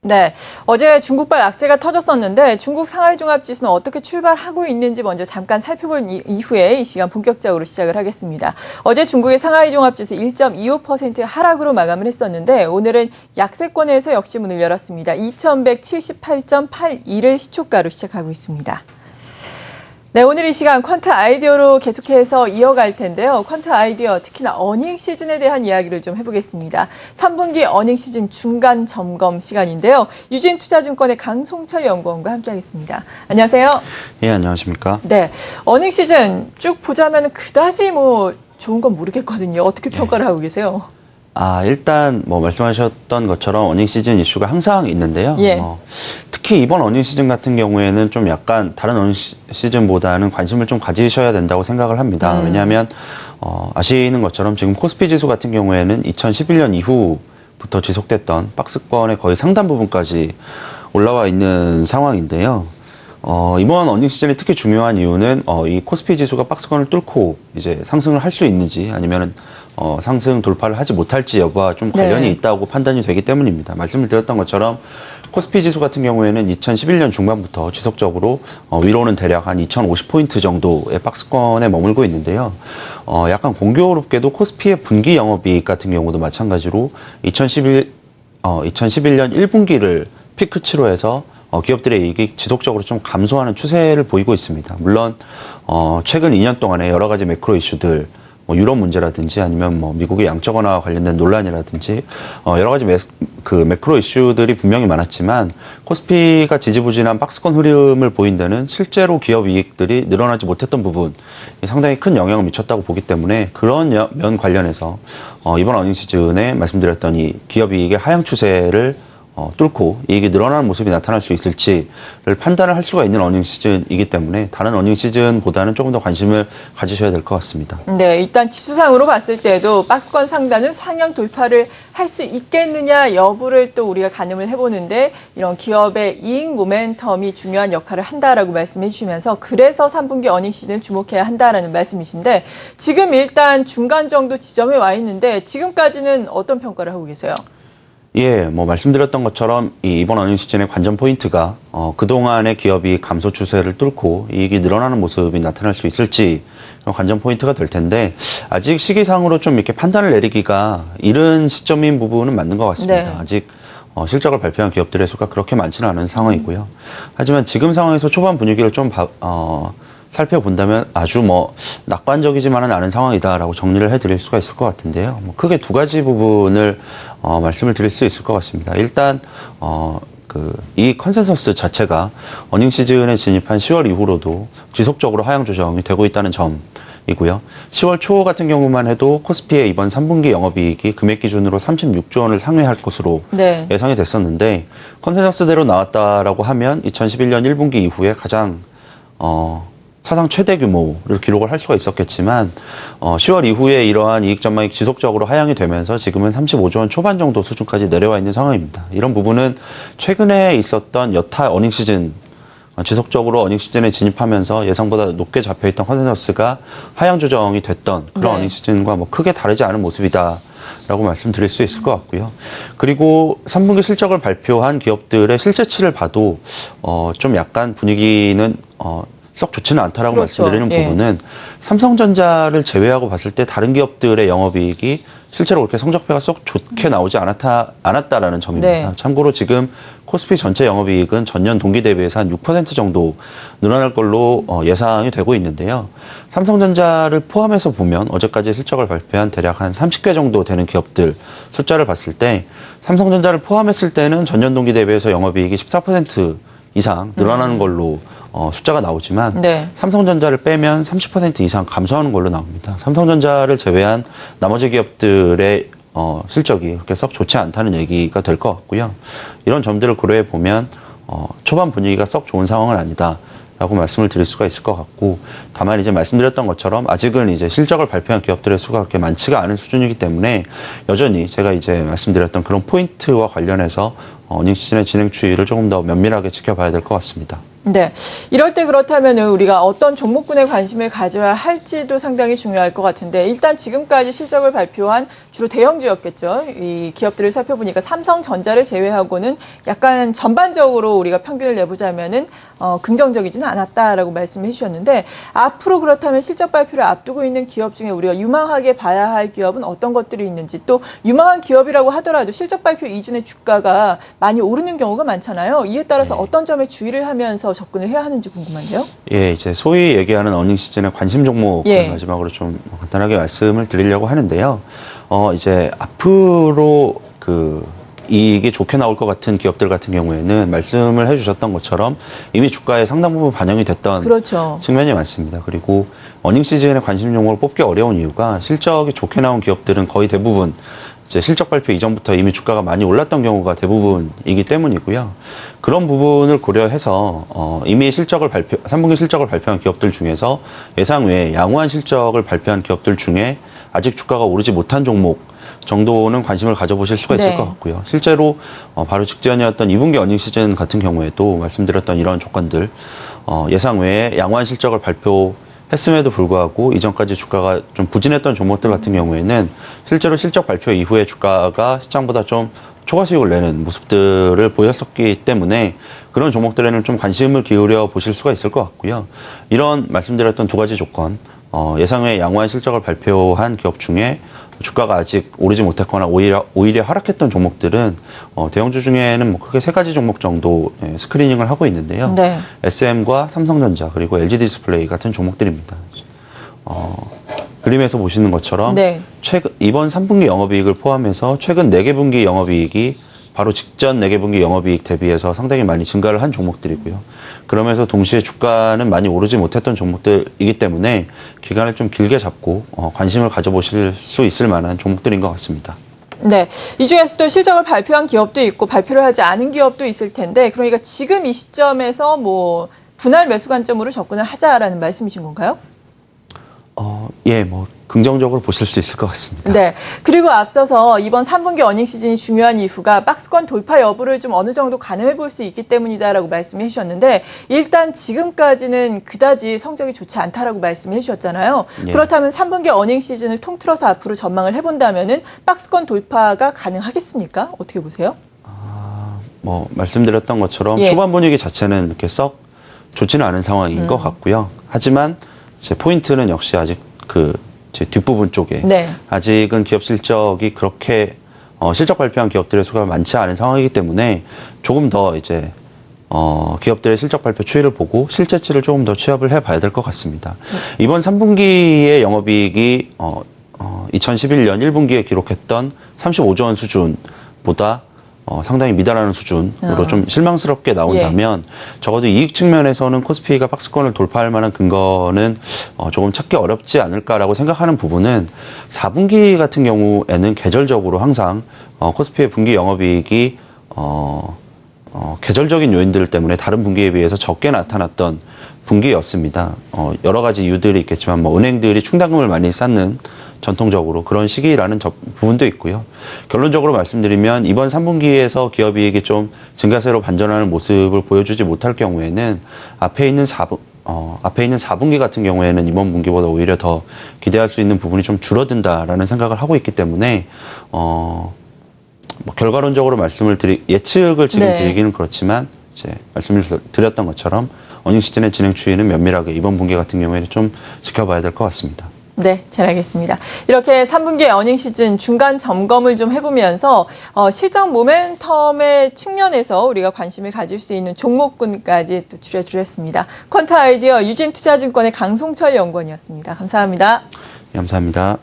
네, 어제 중국발 악재가 터졌었는데 중국 상하이종합지수는 어떻게 출발하고 있는지 먼저 잠깐 살펴볼 이후에 이 시간 본격적으로 시작을 하겠습니다. 어제 중국의 상하이종합지수 1.25% 하락으로 마감을 했었는데 오늘은 약세권에서 역시 문을 열었습니다. 2178.82를 시초가로 시작하고 있습니다. 네, 오늘 이 시간 퀀트 아이디어로 계속해서 이어갈 텐데요. 퀀트 아이디어, 특히나 어닝 시즌에 대한 이야기를 좀 해보겠습니다. 3분기 어닝 시즌 중간 점검 시간인데요. 유진투자증권의 강송철 연구원과 함께하겠습니다. 안녕하세요. 예, 안녕하십니까. 네, 어닝 시즌 쭉 보자면 그다지 좋은 건 모르겠거든요. 어떻게 평가를 하고 계세요? 일단 말씀하셨던 것처럼 어닝 시즌 이슈가 항상 있는데요. 예. 특히 이번 어닝 시즌 같은 경우에는 좀 약간 다른 어닝 시즌보다는 관심을 좀 가지셔야 된다고 생각을 합니다. 왜냐하면 아시는 것처럼 지금 코스피 지수 같은 경우에는 2011년 이후부터 지속됐던 박스권의 거의 상단 부분까지 올라와 있는 상황인데요. 이번 어닝 시즌이 특히 중요한 이유는 이 코스피 지수가 박스권을 뚫고 이제 상승을 할 수 있는지 아니면은 상승 돌파를 하지 못할지 여부와 좀 관련이 있다고 판단이 되기 때문입니다. 말씀을 드렸던 것처럼 코스피 지수 같은 경우에는 2011년 중반부터 지속적으로 위로는 대략 한 2050포인트 정도의 박스권에 머물고 있는데요. 약간 공교롭게도 코스피의 분기 영업이익 같은 경우도 마찬가지로 2011년 1분기를 피크치로 해서 기업들의 이익이 지속적으로 좀 감소하는 추세를 보이고 있습니다. 물론 최근 2년 동안에 여러 가지 매크로 이슈들, 유럽 문제라든지 아니면 미국의 양적 완화와 관련된 논란이라든지 여러 가지 매크로 이슈들이 분명히 많았지만 코스피가 지지부진한 박스권 흐름을 보인 데는 실제로 기업 이익들이 늘어나지 못했던 부분이 상당히 큰 영향을 미쳤다고 보기 때문에 그런 면 관련해서 이번 어닝 시즌에 말씀드렸던 이 기업 이익의 하향 추세를 뚫고 이익이 늘어나는 모습이 나타날 수 있을지를 판단을 할 수가 있는 어닝 시즌이기 때문에 다른 어닝 시즌보다는 조금 더 관심을 가지셔야 될 것 같습니다. 네, 일단 지수상으로 봤을 때도 박스권 상단은 상향 돌파를 할 수 있겠느냐 여부를 또 우리가 가늠을 해보는데 이런 기업의 이익 모멘텀이 중요한 역할을 한다라고 말씀해 주시면서 그래서 3분기 어닝 시즌을 주목해야 한다라는 말씀이신데 지금 일단 중간 정도 지점에 와 있는데 지금까지는 어떤 평가를 하고 계세요? 예, 말씀드렸던 것처럼 이번 어닝 시즌의 관전 포인트가 그동안의 기업이 감소 추세를 뚫고 이익이 늘어나는 모습이 나타날 수 있을지 관전 포인트가 될 텐데 아직 시기상으로 좀 이렇게 판단을 내리기가 이른 시점인 부분은 맞는 것 같습니다. 네. 아직 실적을 발표한 기업들의 수가 그렇게 많지는 않은 상황이고요. 하지만 지금 상황에서 초반 분위기를 좀 살펴본다면 아주 낙관적이지만은 않은 상황이다라고 정리를 해드릴 수가 있을 것 같은데요. 크게 두 가지 부분을 말씀을 드릴 수 있을 것 같습니다. 일단 이 컨센서스 자체가 어닝 시즌에 진입한 10월 이후로도 지속적으로 하향 조정이 되고 있다는 점이고요. 10월 초 같은 경우만 해도 코스피의 이번 3분기 영업이익이 금액 기준으로 36조 원을 상회할 것으로 예상이 됐었는데 컨센서스대로 나왔다라고 하면 2011년 1분기 이후에 가장 사상 최대 규모를 기록을 할 수가 있었겠지만 10월 이후에 이러한 이익 전망이 지속적으로 하향이 되면서 지금은 35조 원 초반 정도 수준까지 내려와 있는 상황입니다. 이런 부분은 최근에 있었던 여타 어닝 시즌 지속적으로 어닝 시즌에 진입하면서 예상보다 높게 잡혀있던 컨센서스가 하향 조정이 됐던 그런 어닝 시즌과 크게 다르지 않은 모습이다. 라고 말씀드릴 수 있을 것 같고요. 그리고 3분기 실적을 발표한 기업들의 실제치를 봐도 좀 약간 분위기는 썩 좋지는 않다라고 말씀드리는 부분은 삼성전자를 제외하고 봤을 때 다른 기업들의 영업이익이 실제로 그렇게 성적표가 썩 좋게 나오지 않았다라는 점입니다. 참고로 지금 코스피 전체 영업이익은 전년 동기 대비해서 한 6% 정도 늘어날 걸로 예상이 되고 있는데요. 삼성전자를 포함해서 보면 어제까지 실적을 발표한 대략 한 30개 정도 되는 기업들 숫자를 봤을 때 삼성전자를 포함했을 때는 전년 동기 대비해서 영업이익이 14% 이상 늘어나는 걸로 숫자가 나오지만 삼성전자를 빼면 30% 이상 감소하는 걸로 나옵니다. 삼성전자를 제외한 나머지 기업들의 실적이 그렇게 썩 좋지 않다는 얘기가 될 것 같고요. 이런 점들을 고려해 보면 초반 분위기가 썩 좋은 상황은 아니다. 라고 말씀을 드릴 수가 있을 것 같고 다만 이제 말씀드렸던 것처럼 아직은 이제 실적을 발표한 기업들의 수가 그렇게 많지가 않은 수준이기 때문에 여전히 제가 이제 말씀드렸던 그런 포인트와 관련해서 어닝 시즌의 진행 추이를 조금 더 면밀하게 지켜봐야 될 것 같습니다. 네. 이럴 때 그렇다면 우리가 어떤 종목군에 관심을 가져야 할지도 상당히 중요할 것 같은데 일단 지금까지 실적을 발표한 주로 대형주였겠죠. 이 기업들을 살펴보니까 삼성전자를 제외하고는 약간 전반적으로 우리가 평균을 내보자면은 긍정적이지는 않았다라고 말씀해 주셨는데 앞으로 그렇다면 실적 발표를 앞두고 있는 기업 중에 우리가 유망하게 봐야 할 기업은 어떤 것들이 있는지 또 유망한 기업이라고 하더라도 실적 발표 이전에 주가가 많이 오르는 경우가 많잖아요. 이에 따라서 어떤 점에 주의를 하면서 접근을 해야 하는지 궁금한데요. 예, 이제 소위 얘기하는 어닝 시즌의 관심 종목을 예. 마지막으로 좀 간단하게 말씀을 드리려고 하는데요. 이제 앞으로 이익이 좋게 나올 것 같은 기업들 같은 경우에는 말씀을 해주셨던 것처럼 이미 주가에 상당 부분 반영이 됐던 그렇죠. 측면이 많습니다. 그리고 어닝 시즌에 관심 종목을 뽑기 어려운 이유가 실적이 좋게 나온 기업들은 거의 대부분 이제 실적 발표 이전부터 이미 주가가 많이 올랐던 경우가 대부분이기 때문이고요. 그런 부분을 고려해서 이미 3분기 실적을 발표한 기업들 중에서 예상 외에 양호한 실적을 발표한 기업들 중에 아직 주가가 오르지 못한 종목 정도는 관심을 가져보실 수가 있을 네. 것 같고요. 실제로 바로 직전이었던 2분기 어닝 시즌 같은 경우에도 말씀드렸던 이런 조건들 예상 외에 양호한 실적을 발표했음에도 불구하고 이전까지 주가가 좀 부진했던 종목들 같은 경우에는 실제로 실적 발표 이후에 주가가 시장보다 좀 초과 수익을 내는 모습들을 보였었기 때문에 그런 종목들에는 좀 관심을 기울여 보실 수가 있을 것 같고요. 이런 말씀드렸던 두 가지 조건, 예상외 양호한 실적을 발표한 기업 중에 주가가 아직 오르지 못했거나 오히려 하락했던 종목들은 대형주 중에는 뭐 크게 세 가지 종목 정도 스크리닝을 하고 있는데요. 네. SM과 삼성전자 그리고 LG 디스플레이 같은 종목들입니다. 그림에서 보시는 것처럼 네. 이번 3분기 영업이익을 포함해서 최근 4개 분기 영업이익이 바로 직전 4개 분기 영업이익 대비해서 상당히 많이 증가를 한 종목들이고요. 그러면서 동시에 주가는 많이 오르지 못했던 종목들이기 때문에 기간을 좀 길게 잡고 관심을 가져보실 수 있을 만한 종목들인 것 같습니다. 네. 이 중에서 또 실적을 발표한 기업도 있고 발표를 하지 않은 기업도 있을 텐데 그러니까 지금 이 시점에서 뭐 분할 매수 관점으로 접근을 하자라는 말씀이신 건가요? 예, 뭐 긍정적으로 보실 수 있을 것 같습니다. 네. 그리고 앞서서 이번 3분기 어닝 시즌이 중요한 이유가 박스권 돌파 여부를 좀 어느 정도 가늠해 볼 수 있기 때문이다라고 말씀해 주셨는데 일단 지금까지는 그다지 성적이 좋지 않다라고 말씀해 주셨잖아요. 예. 그렇다면 3분기 어닝 시즌을 통틀어서 앞으로 전망을 해본다면은 박스권 돌파가 가능하겠습니까? 어떻게 보세요? 뭐 말씀드렸던 것처럼 예. 초반 분위기 자체는 이렇게 썩 좋지는 않은 상황인 것 같고요. 하지만 제 포인트는 역시 아직 제 뒷부분 쪽에 네. 아직은 기업 실적이 그렇게 실적 발표한 기업들의 수가 많지 않은 상황이기 때문에 조금 더 이제 기업들의 실적 발표 추이를 보고 실제치를 조금 더 취합을 해봐야 될 것 같습니다. 이번 3분기의 영업이익이 2011년 1분기에 기록했던 35조 원 수준보다 상당히 미달하는 수준으로 좀 실망스럽게 나온다면 적어도 이익 측면에서는 코스피가 박스권을 돌파할 만한 근거는 조금 찾기 어렵지 않을까라고 생각하는 부분은 4분기 같은 경우에는 계절적으로 항상 코스피의 분기 영업이익이 계절적인 요인들 때문에 다른 분기에 비해서 적게 나타났던 분기였습니다. 여러 가지 이유들이 있겠지만 뭐 은행들이 충당금을 많이 쌓는 전통적으로 그런 시기라는 부분도 있고요. 결론적으로 말씀드리면 이번 3분기에서 기업이익이 좀 증가세로 반전하는 모습을 보여주지 못할 경우에는 앞에 있는 4분기 같은 경우에는 이번 분기보다 오히려 더 기대할 수 있는 부분이 좀 줄어든다라는 생각을 하고 있기 때문에 뭐 결과론적으로 예측을 지금 드리기는 그렇지만 이제 말씀을 드렸던 것처럼 어닝 시즌의 진행 추이는 면밀하게 이번 분기 같은 경우에는 좀 지켜봐야 될 것 같습니다. 네, 잘 알겠습니다. 이렇게 3분기 어닝 시즌 중간 점검을 좀 해보면서 실적 모멘텀의 측면에서 우리가 관심을 가질 수 있는 종목군까지 또 줄여드렸습니다. 퀀타 아이디어 유진투자증권의 강송철 연구원이었습니다. 감사합니다. 감사합니다.